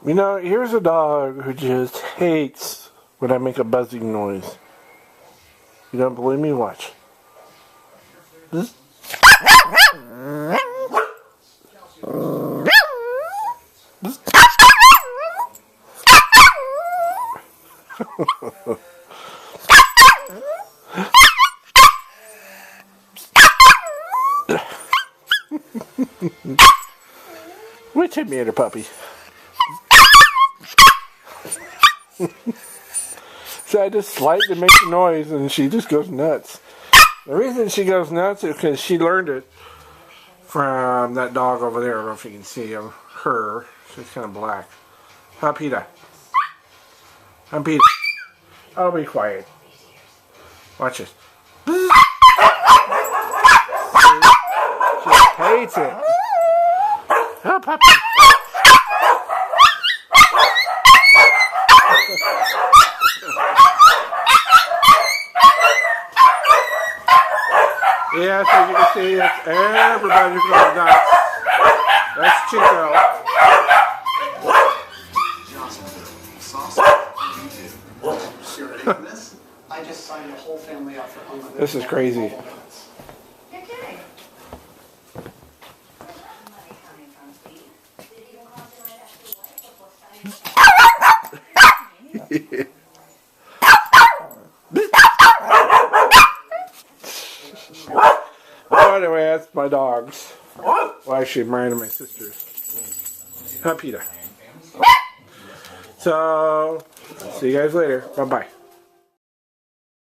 You know, here's a dog who just hates when I make a buzzing noise. You don't believe me? Watch. This. Which hit me at her puppy. So I just slightly make the noise and she just goes nuts. The reason she goes nuts is because she learned it from that dog over there. I don't know if you can see him. Her. She's kind of black. Huh, Peter? I'm Peter. I'll be quiet. Watch this. She hates it. Oh, puppy. Yes, as you can see, it's everybody's going nuts. That's Chico. I just signed the whole family up for home. This is crazy. You're kidding. Oh, anyway, that's my dogs. Well, actually, mine and my sister's. Huh, Peter? So, see you guys later. Bye-bye.